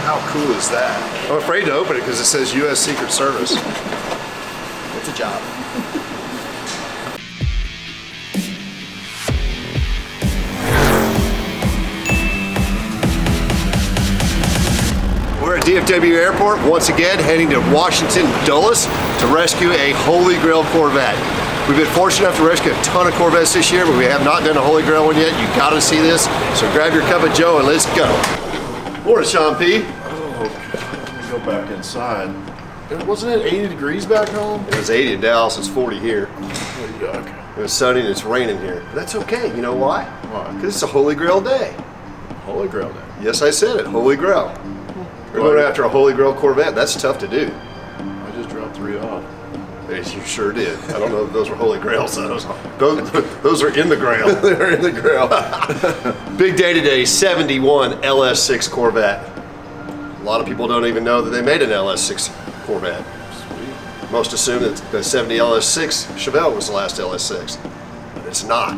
How cool is that? I'm afraid to open it because it says U.S. Secret Service. It's a job. We're at DFW Airport, once again heading to Washington Dulles to rescue a Holy Grail Corvette. We've been fortunate enough to rescue a ton of Corvettes this year, but we have not done a Holy Grail one yet. You gotta see this, so grab your cup of joe and let's go. Morning, Sean P. Oh, let me go back inside. Wasn't it 80 degrees back home? It was 80 in Dallas, it's 40 here. Oh, yuck. It was sunny and it's raining here. But that's okay, you know why? Why? Because it's a Holy Grail day. Holy Grail Day. Yes, I said it, Holy Grail. We're going after a Holy Grail Corvette. That's tough to do. I just dropped 3 off. Yes, you sure did. I don't know if those were Holy Grails. Those are in the Grail. They're in the Grail. Big day today, 71 LS6 Corvette. A lot of people don't even know that they made an LS6 Corvette. Sweet. Most assume that the 70 LS6 Chevelle was the last LS6, but it's not.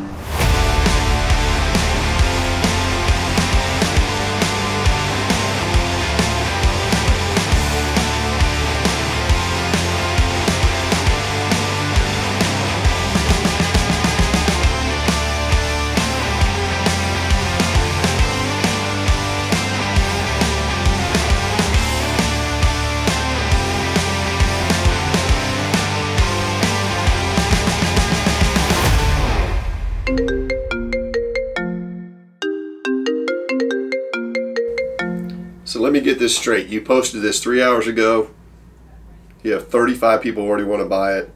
So let me get this straight. You posted this 3 hours ago. You have 35 people already want to buy it,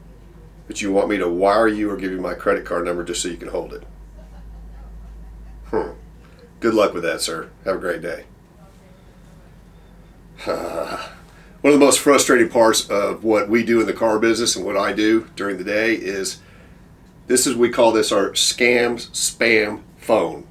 but you want me to wire you or give you my credit card number just so you can hold it. Good luck with that, sir. Have a great day. One of the most frustrating parts of what we do in the car business and what I do during the day is we call this our scam spam phone.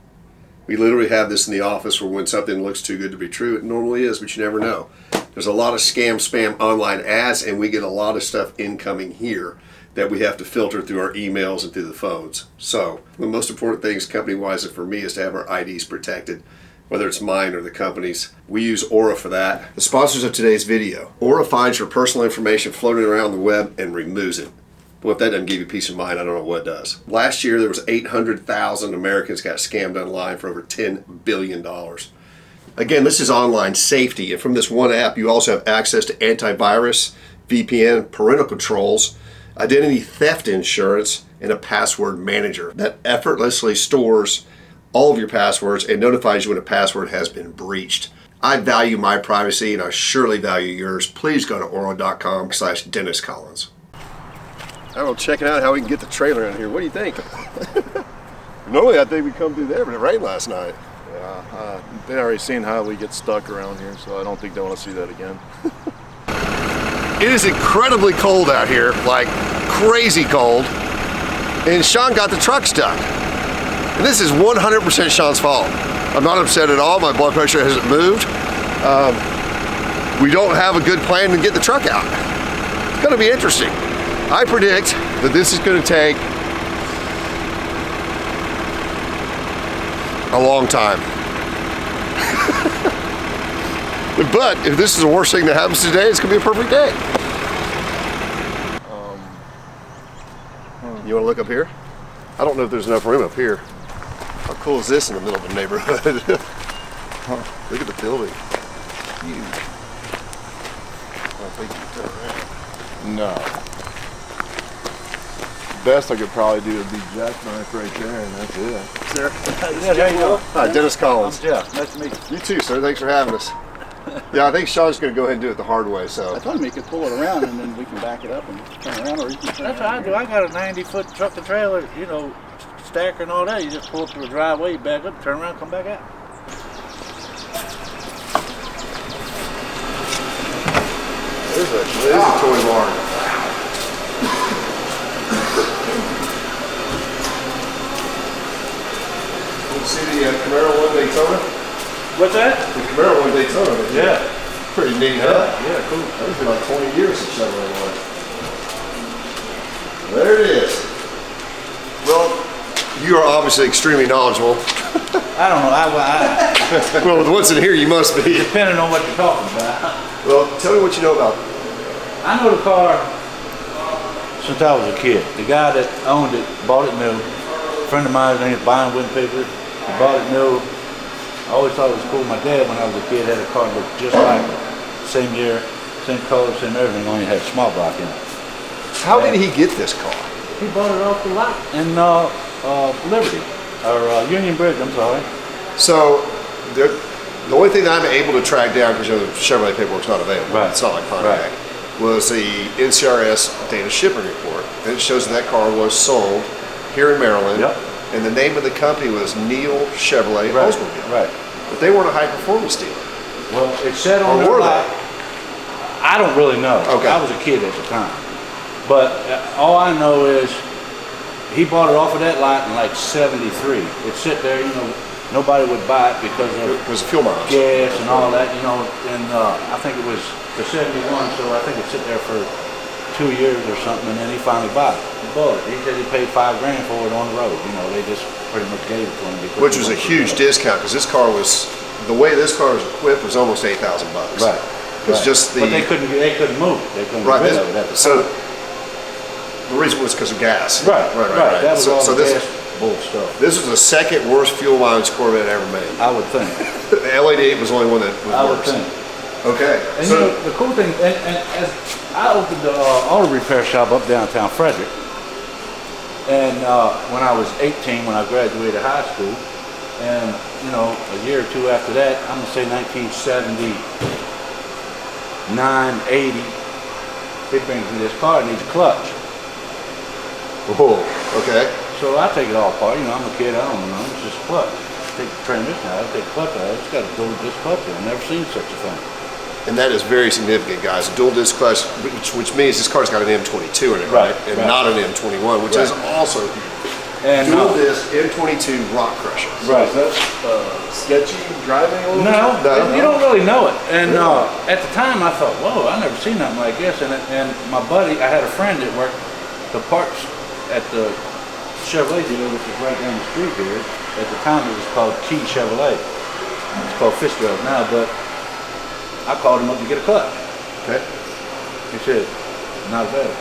We literally have this in the office where when something looks too good to be true, it normally is, but you never know. There's a lot of scam spam online ads, and we get a lot of stuff incoming here that we have to filter through our emails and through the phones. So the most important things company-wise for me is to have our IDs protected, whether it's mine or the company's. We use Aura for that. The sponsors of today's video. Aura finds your personal information floating around the web and removes it. Well, if that doesn't give you peace of mind, I don't know what does. Last year, there was 800,000 Americans got scammed online for over $10 billion. Again, this is online safety, and from this one app, you also have access to antivirus, VPN, parental controls, identity theft insurance, and a password manager that effortlessly stores all of your passwords and notifies you when a password has been breached. I value my privacy, and I surely value yours. Please go to oro.com/Dennis Collins. I'm checking out how we can get the trailer in here. What do you think? Normally I think we come through there, but it rained last night. Yeah, they already seen how we get stuck around here, so I don't think they want to see that again. It is incredibly cold out here, like crazy cold, and Sean got the truck stuck. And this is 100% Sean's fault. I'm not upset at all. My blood pressure hasn't moved. We don't have a good plan to get the truck out. It's gonna be interesting. I predict that this is going to take a long time. But if this is the worst thing that happens today, it's going to be a perfect day. You want to look up here? I don't know if there's enough room up here. How cool is this in the middle of the neighborhood? Look at the building. Huge. I think you turn around. No. Best I could probably do would be jackknife right there, and that's it. Sir. Yeah, there you go. Hi, Dennis Collins. I'm Jeff. Nice to meet you. You too, sir. Thanks for having us. Yeah, I think Sean's going to go ahead and do it the hard way. So I told him he could pull it around and then we can back it up and turn around, or you can turn That's what I do. I got a 90-foot truck and trailer, you know, stacker and all that. You just pull it to the driveway, you back up, turn around, come back out. There's a toy barn. See the Camaro one Daytona? What's that? The Camaro one Daytona. Yeah. Pretty neat, huh? Yeah, cool. It's been like 20 years since Chevrolet one. There it is. Well, You are obviously extremely knowledgeable. I don't know. Well, with what's in here, you must be. Depending on what you're talking about. Well, tell me what you know about it. I know the car since I was a kid. The guy that owned it bought it new. A friend of mine, his name is buying wooden pictures. He bought it new. I always thought it was cool. My dad, when I was a kid, had a car that looked just like it. Same year, same color, same everything, only had a small block in it. How did he get this car? He bought it off the lot in Liberty, or Union Bridge, I'm sorry. So, the only thing that I'm able to track down, because the Chevrolet paperwork's not available, Right. it's not like Pontiac, was the NCRS data shipping report. And it shows that car was sold here in Maryland. Yep. And the name of the company was Neal Chevrolet Oldsmobile. Right. But they weren't a high performance dealer. Well, it said on Or their were lot. I don't really know. Okay. I was a kid at the time. But all I know is he bought it off of that lot in like '73. It sit there, nobody would buy it because of It was a fuel miles. gas and all that, and I think it was the '71, so I think it sit there for 2 years or something, and then he finally bought it. He bought it. He said he paid $5 grand for it on the road. They just pretty much gave it to him. Which was a huge discount, because this car was, the way this car was equipped was almost $8,000. Right. It was just the... But they couldn't move it. They couldn't Right. get rid of it at the So time. the reason was because of gas. Right. That was all So the this, gas bull stuff. this was the second worst fuel mileage Corvette ever made. I would think. The L88 was the only one that was I would worse. think. Okay. And So, the cool thing, and as I opened the auto repair shop up downtown Frederick, and when I was 18, when I graduated high school, and a year or two after that, I'm gonna say 1979, 80, he brings me this car, it needs a clutch. oh, okay. So I take it all apart, I'm a kid, I don't know, it's just a clutch. Take the transmission out, take the clutch out, it's got a dual disc clutch in it. I've never seen such a thing. And that is very significant, guys. A dual disc clutch, which means this car's got an M22 in it, right? And not an M21, which is also huge. And Dual disc M22 rock crusher. right. Is that sketchy driving a little No, No. you don't really know it. And at the time, I thought, whoa, I never seen nothing like this. And my buddy, I had a friend that worked the parts at the Chevrolet dealer, which is right down the street here. At the time, it was called Key Chevrolet. It's called Fitzgerald now, but I called him up to get a clutch. Okay. He said, not available.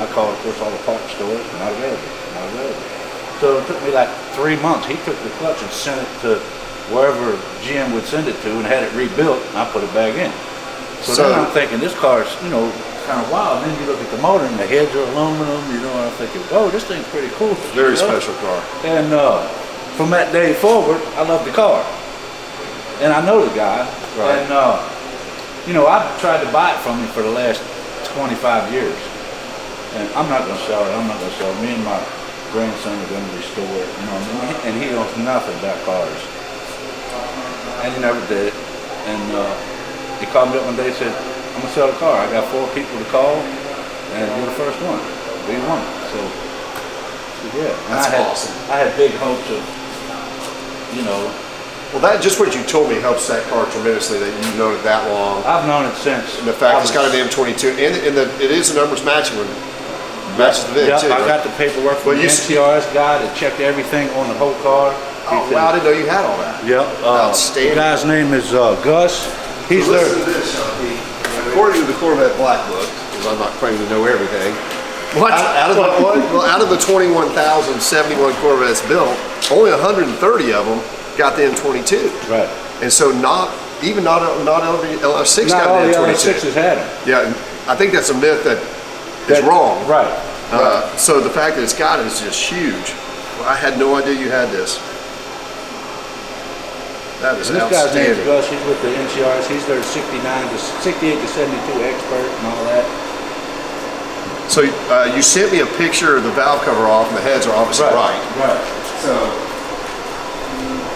I called, of course, all the parts stores, not available, not available. So it took me like 3 months. He took the clutch and sent it to wherever GM would send it to and had it rebuilt, and I put it back in. So then I'm thinking, this car's, kind of wild. And then you look at the motor and the heads are aluminum, and I'm thinking, whoa, this thing's pretty cool. Very special car. And from that day forward, I loved the car. And I know the guy. Right. And, I've tried to buy it from him for the last 25 years. And I'm not going to sell it. Me and my grandson are going to restore it. And he knows nothing about cars. And he never did it. And he called me up one day and said, I'm going to sell the car. I got 4 people to call, and you're the first one. We won it. So yeah. And That's awesome. I had big hopes of, Well, that just what you told me helps that car tremendously, that you've known it that long. I've known it since. And the fact it's got an M22, and it is the numbers matching when matches the VIN Yep, too. I right? got the paperwork from Well, the you NCRS guy that checked everything on the whole car. Oh, wow, I didn't know you had all that. Yep. Outstanding. The guy's name is Gus. He's So there. listen to this, Shanti. According to the Corvette Black Book, because I'm not claiming to know everything. What? Out of the 21,071 Corvettes built, only 130 of them got the M22. Right. And so not every LS6 Not all got the the M22. LS6s had them. Yeah, and I think that's a myth that is wrong. Right. So the fact that it's got it is just huge. Well, I had no idea you had this. That is And this guy's name is outstanding. Gus. He's with the NCRS. He's their 68 to 72 expert and all that. So you sent me a picture of the valve cover off, and the heads are obviously right. Right. So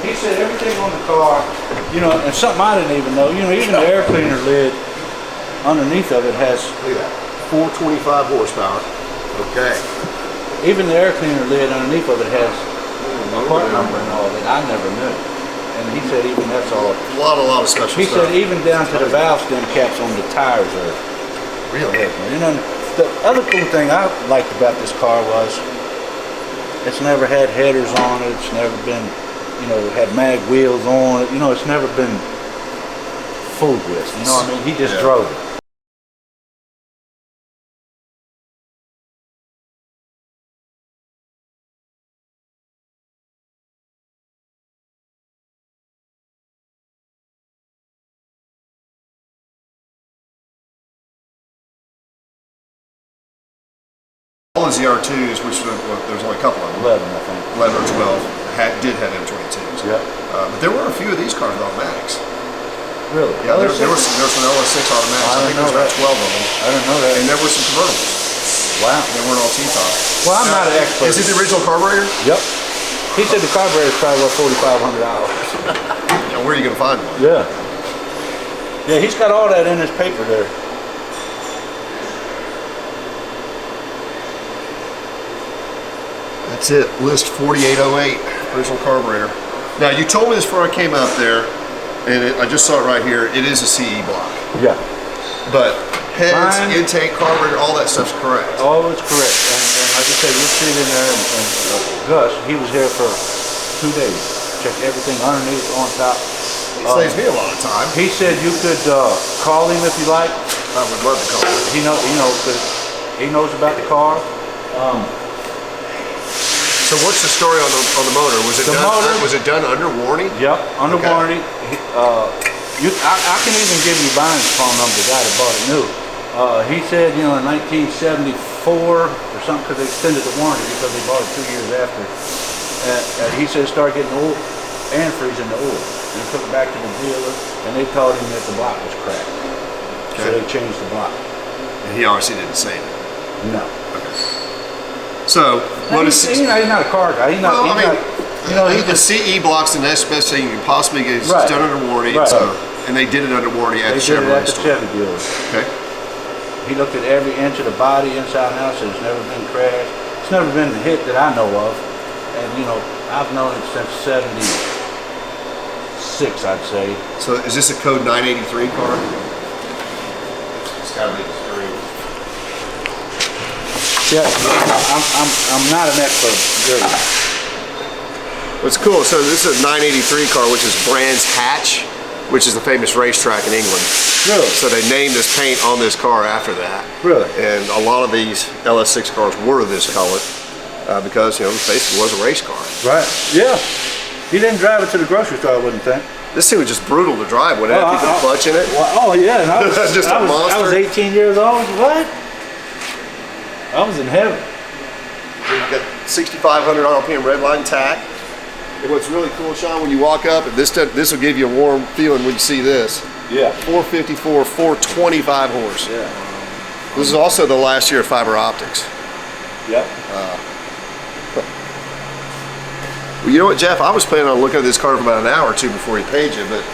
He said everything on the car, and something I didn't even know, even the air cleaner lid underneath of it has, look at that, 425 horsepower. Okay. even the air cleaner lid underneath of it has a part number and all that I never knew. And he said even that's all. A lot of special He stuff. said even down to the valve stem caps on the tires are Really? the other cool thing I liked about this car was It's never had headers on it. It's never been, you know, had mag wheels on it. You know, it's never been fooled with. You know what I mean? He just drove it. All the ZR2s, which there's only a couple of them, 11, I think. 11 or 12, did have M22s. Yeah. But there were a few of these cars with automatics. Really? Yeah, there was some LS6 automatics. I think there was about 12 of them. I didn't know that. And there were some convertibles. Wow. They weren't all T-top. Well, I'm not an expert. Is it the original carburetor? Yep. He said the carburetor is probably worth $4,500. Yeah, where are you going to find one? Yeah. Yeah, he's got all that in his paper there. That's it. List 4808, original carburetor. Now, you told me this before I came out there, and I just saw it right here. It is a CE block. Yeah. But heads, intake, carburetor, all that stuff's correct. All is correct. And like I said, you'll see it in there. And Gus, he was here for 2 days. Checked everything underneath, on top. It saves me a lot of time. He said you could call him if you like. I would love to call him. He knows about the car. So what's the story on the motor? Was it done under warranty? Yep, under warranty. I can even give you Byron's phone number, the guy that bought it new. He said, you know, in 1974 or something, because they extended the warranty because they bought it 2 years after. He said it started getting old, antifreeze in the oil. And he took it back to the dealer, and they told him that the block was cracked. So they changed the block. And he obviously didn't say that. No. So, what is... He's not a car guy. The CE blocks, and that's the best thing you can possibly get. It's done under warranty. Right. And they did it under warranty at the Chevrolet Chevrolet store. Chevy dealer. Okay. He looked at every inch of the body inside and out, said it's never been crashed. It's never been hit that I know of. And, you know, I've known it since 76, I'd say. So, is this a code 983 car? It's got to be the screen. Yeah, I'm not an expert. Really. What's cool, so this is a 983 car, which is Brands Hatch, which is the famous racetrack in England. Really? So they named this paint on this car after that. Really? And a lot of these LS6 cars were this color because, you know, it basically was a race car. Right. Yeah. He didn't drive it to the grocery store, I wouldn't think. This thing was just brutal to drive. When it had people clutch in it. Well, yeah. And I was just a monster. I was 18 years old. What? I was in heaven. You've got 6,500 RPM redline tack. And what's really cool, Sean, when you walk up, and this will give you a warm feeling when you see this. Yeah. 454, 425 horse. Yeah. This is also the last year of fiber optics. Yep. Well, you know what, Jeff? I was planning on looking at this car for about an hour or two before he paid you, but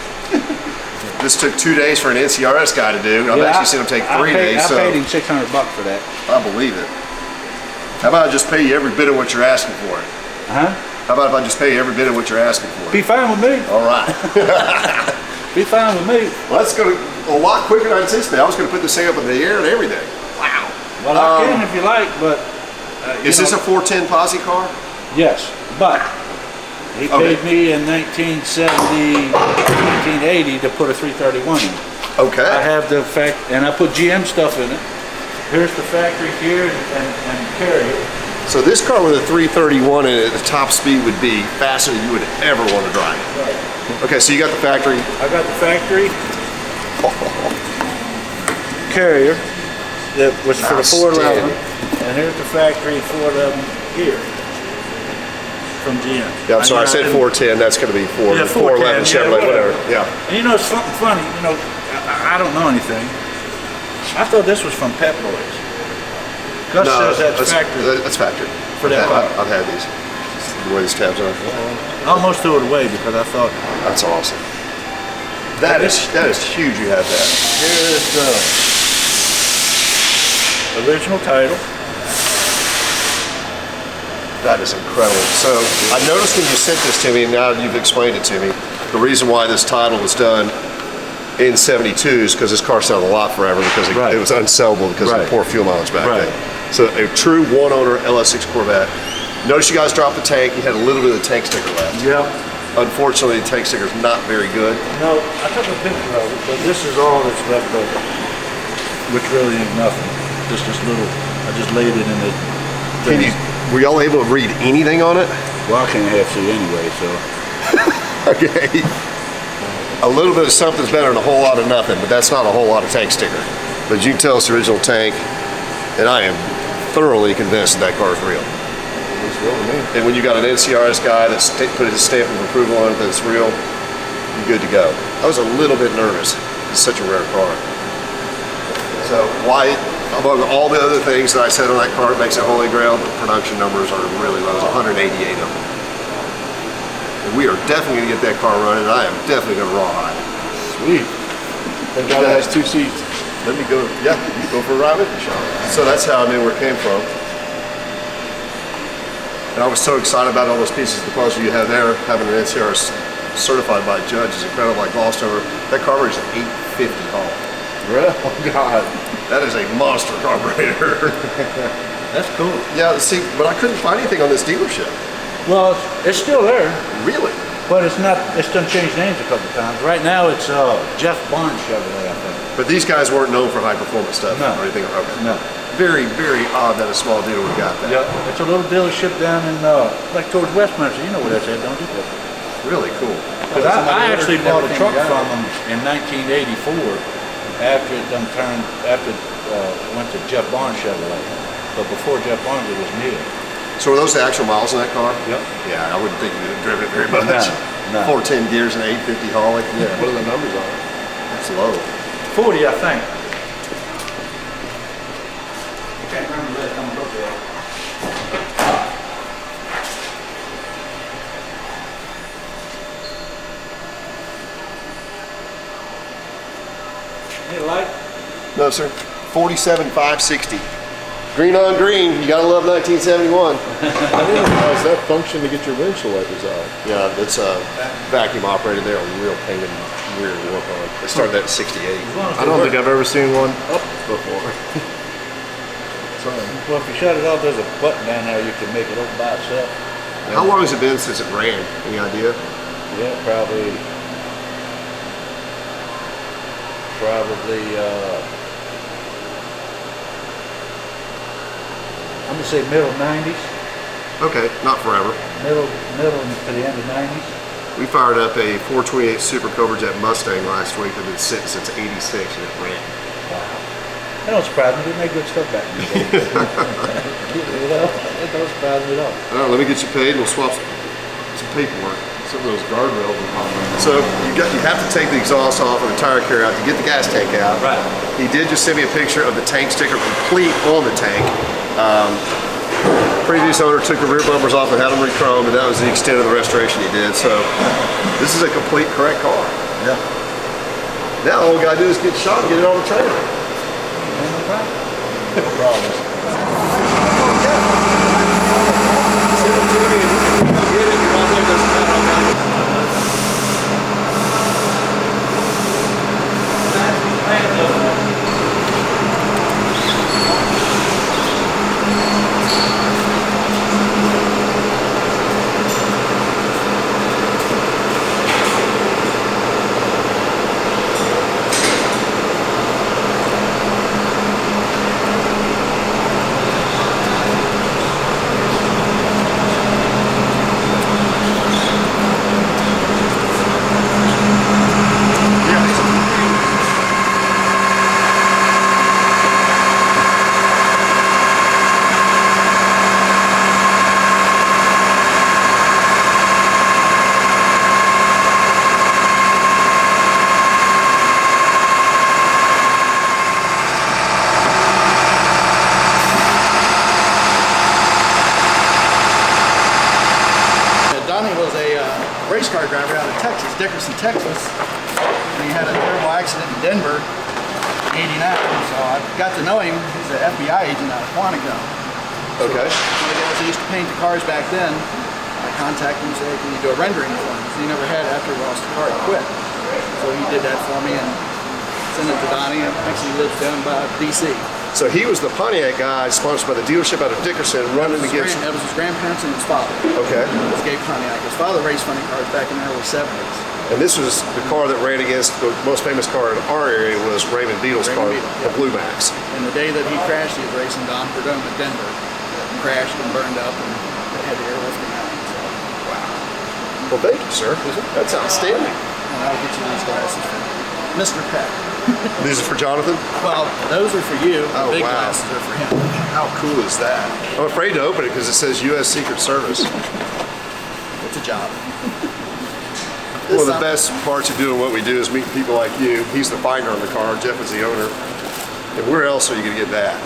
this took 2 days for an NCRS guy to do. I've actually seen him take 3 days. I paid him $600 for that. I believe it. How about I just pay you every bit of what you're asking for it? Huh? How about if I just pay you every bit of what you're asking for it? Be fine with me. All right. Be fine with me. Well, that's going to a lot quicker than I anticipated. I was going to put this thing up in the air and everything. Wow. Well, I can if you like, but... is this a 410 posse car? Yes, but he paid me in 1970, 1980 to put a 331 in. Okay. I have the and I put GM stuff in it. Here's the factory gear and carrier. So this car with a 331 in it, the top speed would be faster than you would ever want to drive. Right. Okay, so you got the factory. I got the factory carrier that was for the 411, and here's the factory 411 here from GM. Yeah, I'm sorry, I said 410. That's going to be 411 Chevrolet, whatever. Yeah. And you know, it's something funny. You know, I don't know anything. I thought this was from Pep Boys. Gus says that's factory. That's factory. For that car. I've had these. The way these tabs are. I almost threw it away because I thought that's awesome. That is huge. You have that. Here's the original title. That is incredible. So I noticed when you sent this to me, and now you've explained it to me, the reason why this title was done in 72s because this car sat a lot forever because it was unsellable because of the poor fuel mileage back then. So a true one-owner LS6 Corvette Notice you guys dropped the tank. You had a little bit of the tank sticker left. Yep. Unfortunately, the tank sticker's not very good. No, I took a picture of it, but this is all that's left over, which really ain't nothing. Just this little, I just laid it in the thing. Were y'all able to read anything on it? Well, I can't have see anyway, so. Okay. A little bit of something's better than a whole lot of nothing, but that's not a whole lot of tank sticker. But you can tell it's the original tank, and I am thoroughly convinced that car's real. It's real to me. And when you got an NCRS guy that's put his stamp of approval on it that it's real, you're good to go. I was a little bit nervous. It's such a rare car. So why, among all the other things that I said on that car, it makes it Holy Grail, the production numbers are really low. There's 188 of them. And we are definitely going to get that car running, and I am definitely going to rawhide. Sweet. Thank God it has 2 seats. Let me go, yeah, you go for a ride with me, Sean. So that's how I knew where it came from. And I was so excited about all those pieces of the puzzle you have there. Having an NCRS certified by a judge is incredible, like glossed over. That carburetor is an 850 Hall. Really? Oh, God. That is a monster carburetor. That's cool. Yeah, see, but I couldn't find anything on this dealership. Well, it's still there, Really? but it's not, it's done changed names a couple times. Right now, it's Jeff Barnes Chevrolet, I think. But these guys weren't known for high performance stuff No. or anything. Okay. No. Very, very odd that a small dealer would got that. Yeah, it's a little dealership down in, like towards Westminster. You know where that's at, don't you? Really cool. Because I actually bought a truck from them in 1984 after it done turned, after it went to Jeff Barnes Chevrolet. But before Jeff Barnes, it was Neil. So were those the actual miles in that car? Yep. Yeah, I wouldn't think you'd have driven it very much. No. 410 gears and 850 Holly. Yeah, what are the numbers on it? That's low. 40, I think. Can't remember that time I looked at it. Any light? No, sir. 47,560. Green on green. You gotta love 1971. I didn't realize that function to get your windshield wipers out. Yeah, it's vacuum operated. They're a real pain in the rear to work on. They started that in 68. I don't think I've ever seen one up before. Sorry. Well, if you shut it off, there's a button down there you can make it open by itself. How long has it been since it ran? Any idea? Yeah, probably, I'm gonna say middle 90s, Okay, not forever. middle to the end of 90s. We fired up a 428 Super Cobra Jet Mustang last week that had been sitting since 86 and it ran. That don't surprise me, they made good stuff back in the day. You know, it don't surprise me at all. All right, let me get you paid and we'll swap some paperwork. Some of those guardrails are popping. So you have to take the exhaust off and the tire carrier out to get the gas tank out. Right. He did just send me a picture of the tank sticker complete on the tank. Previous owner took the rear bumpers off and had them re-chromed, and that was the extent of the restoration he did. So this is a complete correct car. Yeah. Now all we gotta do is get shot and get it on the trailer. No problem. No problem. Send it to me and we can go get it. You're on there, doesn't matter. race car driver out of Texas, Dickerson, Texas. And he had a terrible accident in Denver in '89. So I got to know him. He's an FBI agent out of Quantico. Okay. One of the guys that used to paint the cars back then, I contacted him and said, can you do a rendering for him? Because he never had after he lost the car, he quit. So he did that for me and sent it to Donnie. Actually, he lives down by DC. So he was the Pontiac guy sponsored by the dealership out of Dickerson, running against. That was his grandparents and his father. Okay. It was Gabe Pontiac. His father raced funny cars back in the early 70s. And this was the car that ran against the most famous car in our area was Raymond Beadle's car, the Blue Max. And the day that he crashed, he was racing Don Perdome at Denver. Crashed and burned up and had to airlift him out. So. Wow. Well, thank you, sir. That's outstanding. And I'll get you these glasses from Mr. Peck. These are for Jonathan? Well, those are for you. The Oh, big wow. glasses are for him. How cool is that? I'm afraid to open it because it says U.S. Secret Service. It's a job. One of the best parts of doing what we do is meeting people like you. He's the finder on the car, Jeff is the owner. And where else are you going to get that?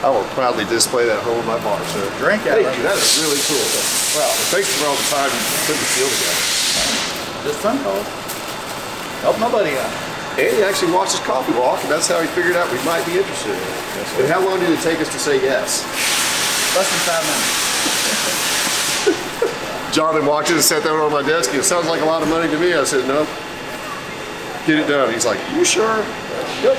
I will proudly display that home in my bar, sir. Drink out of Thank you, it. that is really cool. Well, thanks for all the time you put the deal together. This phone call. Help my buddy out. And he actually watched his coffee walk, and that's how he figured out we might be interested in it. And how long did it take us to say yes? Less than 5 minutes. Jonathan walked in and sat down on my desk. It sounds like a lot of money to me. I said, no. Get it done. He's like, you sure? Yep.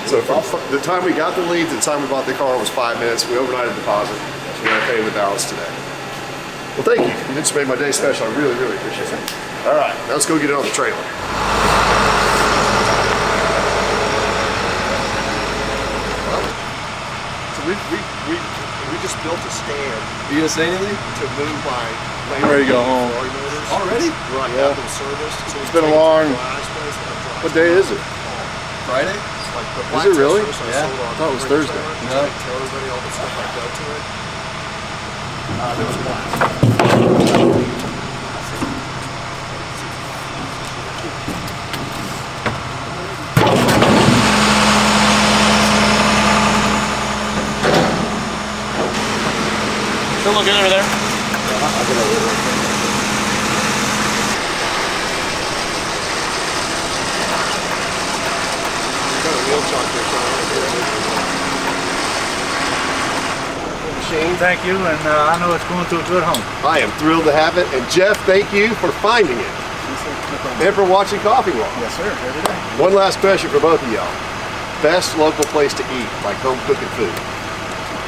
So from the time we got the lead to the time we bought the car was 5 minutes. We overnight a deposit. So we're going to pay the balance today. Well, thank you. You just made my day special. I really, really appreciate it. All right, now let's go get it on the trailer. So we just built a stand. You gonna say anything? To move my. I'm ready to go home. Already? We're like Yeah. out of service. So It's been a long. What day is it? Friday? Is it really? Yeah. I thought it was Thursday. No. Tell everybody all the stuff I got to it. There was one. Still looking over there. Shane, Thank you, and I know it's going to a good home. I am thrilled to have it. And Jeff, thank you for finding it and for watching Coffee Walk. Yes, sir. Every day. One last question for both of y'all. Best local place to eat, like home cooking food.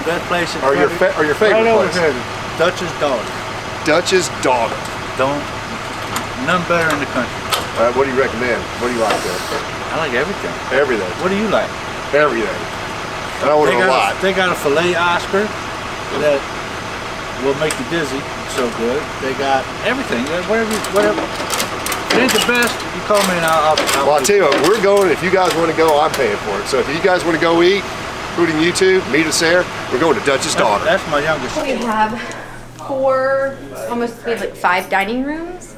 That place in Or your favorite right over place? here, Dutch's Dog. Dutch's Dog. Don't, none better in the country. All right, what do you recommend? What do you like there? I like everything. Everything. What do you like? Everything. And I order a lot. They got a filet Oscar that will make you dizzy. So good. They got everything. Whatever. If it ain't the best, you call me and I'll Well, I'll tell you what, we're going. If you guys want to go, I'm paying for it. So if you guys want to go eat, including you two, meet us there. We're going to Dutch's Daughter. That's my youngest. We have 5 dining rooms.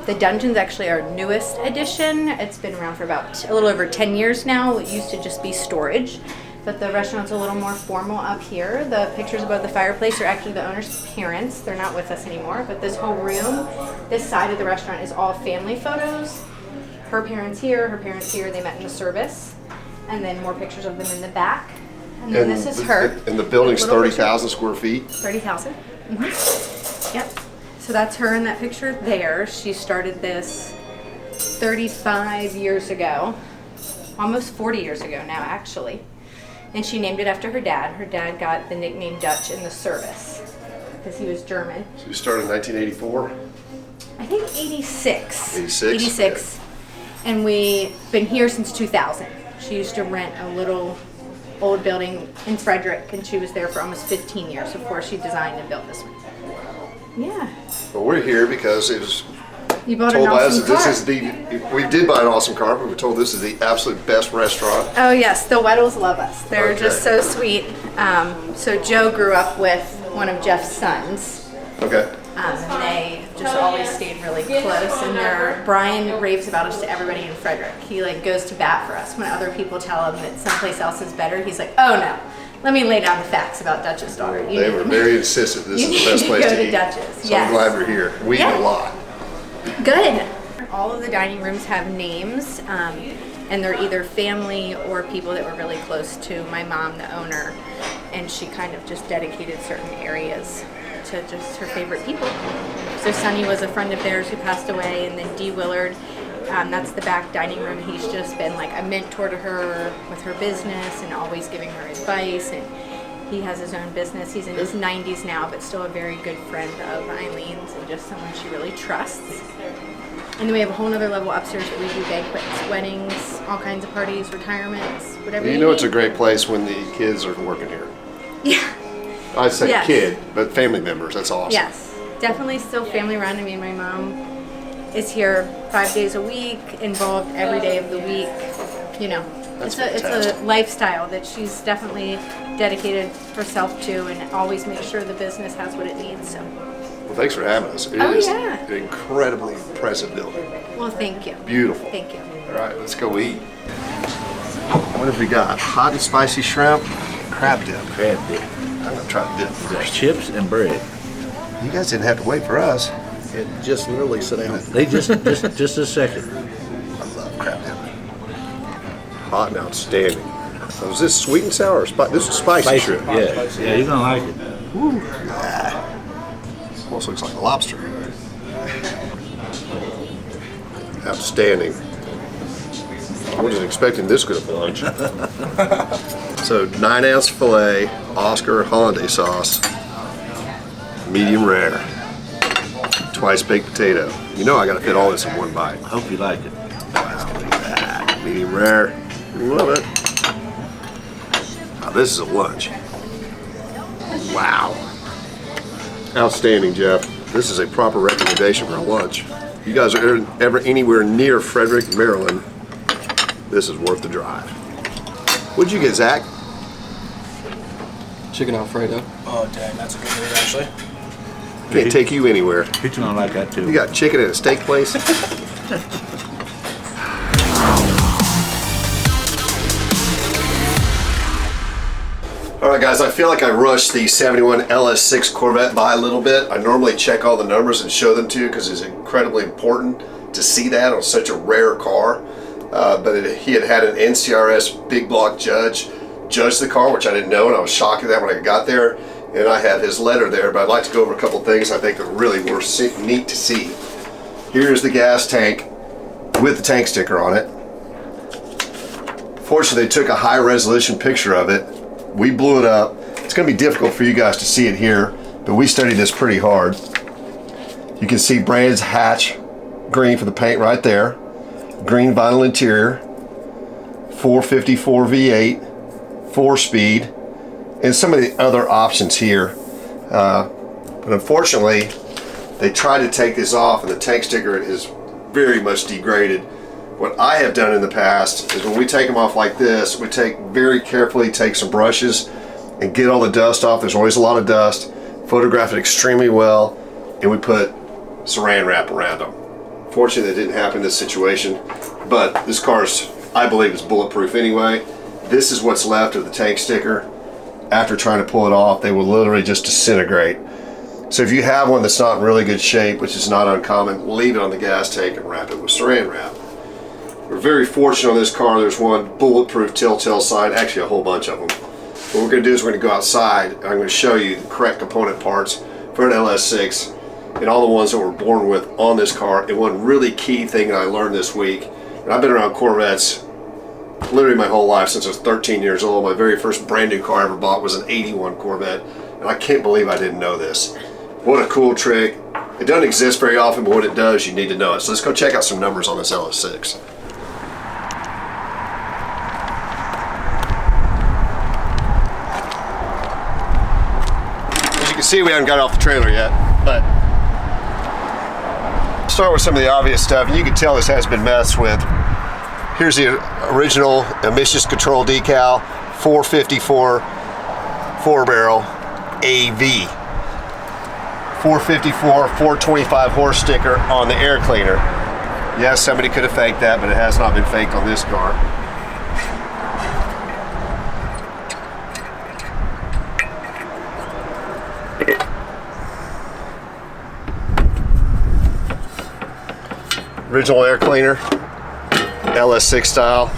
The dungeon's actually our newest addition. It's been around for about a little over 10 years now. It used to just be storage, but the restaurant's a little more formal up here. The pictures above the fireplace are actually the owner's parents. They're not with us anymore, but this whole room, this side of the restaurant is all family photos. Her parents here, they met in the service, and then more pictures of them in the back. And then this is her. And the building's Little 30,000 square feet. 30,000. Yep. So that's her in that picture there. She started this 35 years ago, almost 40 years ago now, actually. And she named it after her dad. Her dad got the nickname Dutch in the service because he was German. So you started in 1984. I think 86. 86? 86. And we've been here since 2000. She used to rent a little old building in Frederick, and she was there for almost 15 years before she designed and built this one. Yeah. Well, we're here because it was You bought told an by us awesome that this car. is we did buy an awesome car, but we were told this is the absolute best restaurant. Oh yes, the Weddles love us. They're Okay. just so sweet. So Joe grew up with one of Jeff's sons, Okay. and they just always stayed really close. And Brian raves about us to everybody in Frederick. He like goes to bat for us when other people tell him that someplace else is better. He's like, oh no, let me lay down the facts about Dutch's Daughter. They were very insistent this you is the best need to place go to to eat. Dutch's, So yes. I'm glad we're here. We eat Yeah. a lot. Good. All of the dining rooms have names, and they're either family or people that were really close to my mom, the owner, and she kind of just dedicated certain areas to just her favorite people. So Sonny was a friend of theirs who passed away, and then Dee Willard That's the back dining room. He's just been like a mentor to her with her business and always giving her advice. And he has his own business. He's in his 90s now, but still a very good friend of Eileen's and just someone she really trusts. And then we have a whole nother level upstairs where we do banquets, weddings, all kinds of parties, retirements, whatever you You know need. it's a great place when the kids are working here. Yeah. I say Yes. kid, but family members, that's awesome. Yes. Definitely still family run. I mean, my mom is here 5 days a week, involved every day of the week. You know, That's it's a fantastic. lifestyle that she's definitely dedicated herself to and always makes sure the business has what it needs. So, Well, thanks for having us. It Oh, is yeah. an incredibly impressive building. well, thank you. Beautiful. Thank you. All right, let's go eat. What have we got? Hot and spicy shrimp, crab dip. Crab dip. I'm gonna try the dip first. Chips and bread. You guys didn't have to wait for us. It just literally sit down. They just a second. I love crab dip. Hot and outstanding. So is this sweet and sour or spicy? This is spicy shrimp. Yeah, yeah, you're gonna like it. Almost looks like a lobster. Outstanding. I wasn't expecting this good of a lunch. So 9-ounce filet, Oscar hollandaise sauce, medium rare, twice baked potato. You know I gotta fit all this in one bite. I hope you like it. Wow, look at that. Medium rare. Love it. Now this is a lunch. Wow. Outstanding, Jeff. This is a proper recommendation for a lunch. If you guys are ever anywhere near Frederick, Maryland, this is worth the drive. What'd you get, Zach? Chicken Alfredo. Oh, dang, that's a good one, actually. Can't take you anywhere. He's gonna like that too. You got chicken at a steak place? All right, guys, I feel like I rushed the 71 LS6 Corvette by a little bit. I normally check all the numbers and show them to you because it's incredibly important to see that on such a rare car. He had an NCRS big block judge the car, which I didn't know, and I was shocked at that when I got there. And I have his letter there, but I'd like to go over a couple things I think are really neat to see. Here's the gas tank with the tank sticker on it. Fortunately, they took a high resolution picture of it. We blew it up. It's going to be difficult for you guys to see it here, but we studied this pretty hard. You can see Brandon's hatch green for the paint right there. Green vinyl interior. 454 V8, 4-speed, and some of the other options here. But unfortunately, they tried to take this off, and the tank sticker is very much degraded. What I have done in the past is when we take them off like this, we very carefully take some brushes and get all the dust off. There's always a lot of dust. Photograph it extremely well, and we put saran wrap around them. Fortunately, that didn't happen in this situation, but this car is, I believe, is bulletproof anyway. This is what's left of the tank sticker. After trying to pull it off, they will literally just disintegrate. So if you have one that's not in really good shape, which is not uncommon, leave it on the gas tank and wrap it with saran wrap. We're very fortunate on this car. There's one bulletproof telltale sign, actually a whole bunch of them. What we're going to do is we're going to go outside, and I'm going to show you the correct component parts for an LS6 and all the ones that we're born with on this car. And one really key thing that I learned this week, and I've been around Corvettes literally my whole life since I was 13 years old. My very first brand new car I ever bought was an 81 Corvette, and I can't believe I didn't know this. What a cool trick. It doesn't exist very often, but when it does, you need to know it. So let's go check out some numbers on this LS6. As you can see, we haven't got off the trailer yet, but start with some of the obvious stuff. And you can tell this has been messed with. Here's the original emissions control decal, 454 4-barrel AV. 454, 425 horse sticker on the air cleaner. Yes, somebody could have faked that, but it has not been faked on this car. Original air cleaner, LS6 style.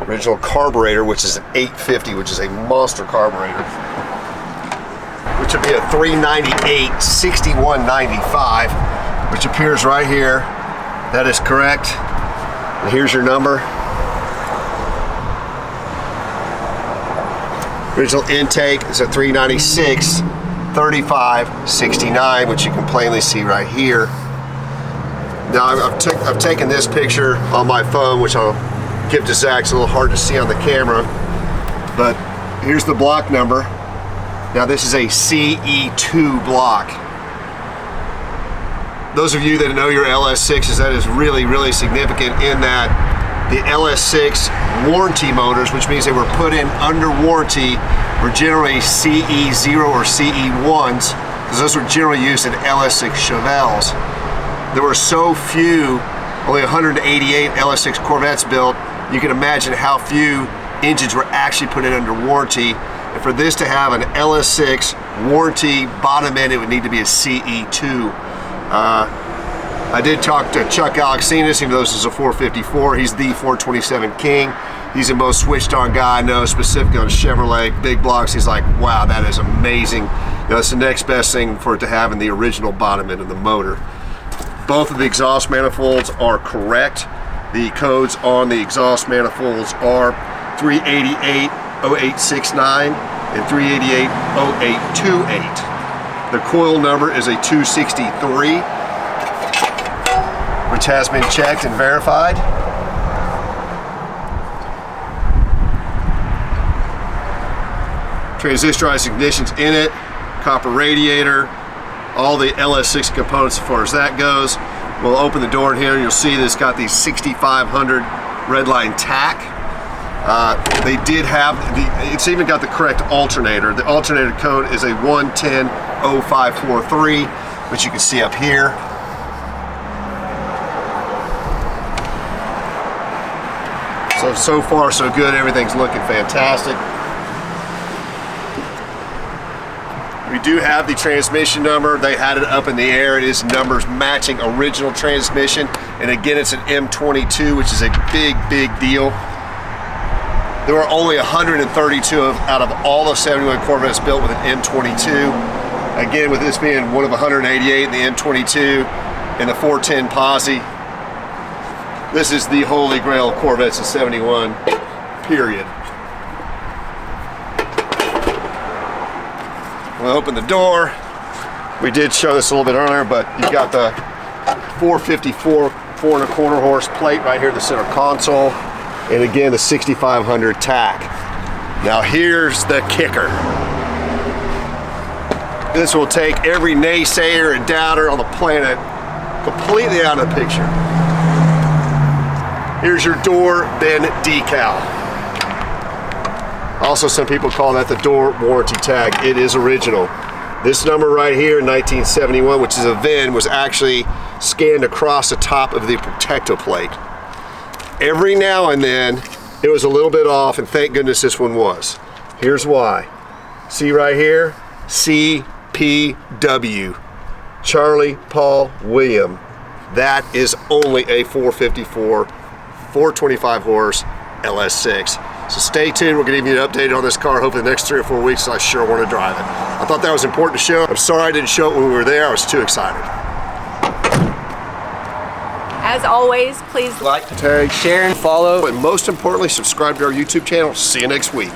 Original carburetor, which is an 850, which is a monster carburetor. which would be a 398 6195, which appears right here. That is correct. And here's your number. Original intake is a 396 3569, which you can plainly see right here. Now I've taken this picture on my phone, which I'll give to Zach. It's a little hard to see on the camera, but here's the block number. Now this is a CE2 block. Those of you that know your LS6s, that is really, really significant in that the LS6 warranty motors, which means they were put in under warranty, were generally CE0 or CE1s, because those were generally used in LS6 Chevelles. There were so few, only 188 LS6 Corvettes built. You can imagine how few engines were actually put in under warranty. And for this to have an LS6 warranty bottom end, it would need to be a CE2. I did talk to Chuck Alexinas. He knows this is a 454. He's the 427 king. He's the most switched on guy I know, specifically on Chevrolet big blocks. He's like, wow, that is amazing. You know, it's the next best thing for it to have in the original bottom end of the motor. Both of the exhaust manifolds are correct. The codes on the exhaust manifolds are 388-0869 and 388-0828. The coil number is a 263, which has been checked and verified. Transistorized ignitions in it, copper radiator, all the LS6 components as far as that goes. We'll open the door in here and you'll see that it's got the 6500 redline tack. They did have, it's even got the correct alternator. The alternator code is a 110-0543, which you can see up here. So far so good, everything's looking fantastic. We do have the transmission number. They had it up in the air. It is numbers matching original transmission. And again, it's an M22, which is a big, big deal. There were only 132 out of all the 71 Corvettes built with an M22. Again, with this being one of 188 in the M22 and the 410 posse, this is the holy grail of Corvettes in 71, period. We'll open the door. We did show this a little bit earlier, but you've got the 454 4.25 horse plate right here in the center console. And again, the 6500 tack. Now here's the kicker. This will take every naysayer and doubter on the planet completely out of the picture. Here's your door bin decal. Also, some people call that the door warranty tag. It is original. This number right here in 1971, which is a VIN, was actually scanned across the top of the protector plate. Every now and then, it was a little bit off, and thank goodness this one was. Here's why. See right here? CPW. Charlie Paul William. That is only a 454, 425 horse LS6. So stay tuned. We're going to give you an update on this car hopefully the next 3 or 4 weeks. I sure want to drive it. I thought that was important to show. I'm sorry I didn't show it when we were there. I was too excited. As always, please Like, tag, Share and follow. but most importantly, subscribe to our YouTube channel. See you next week.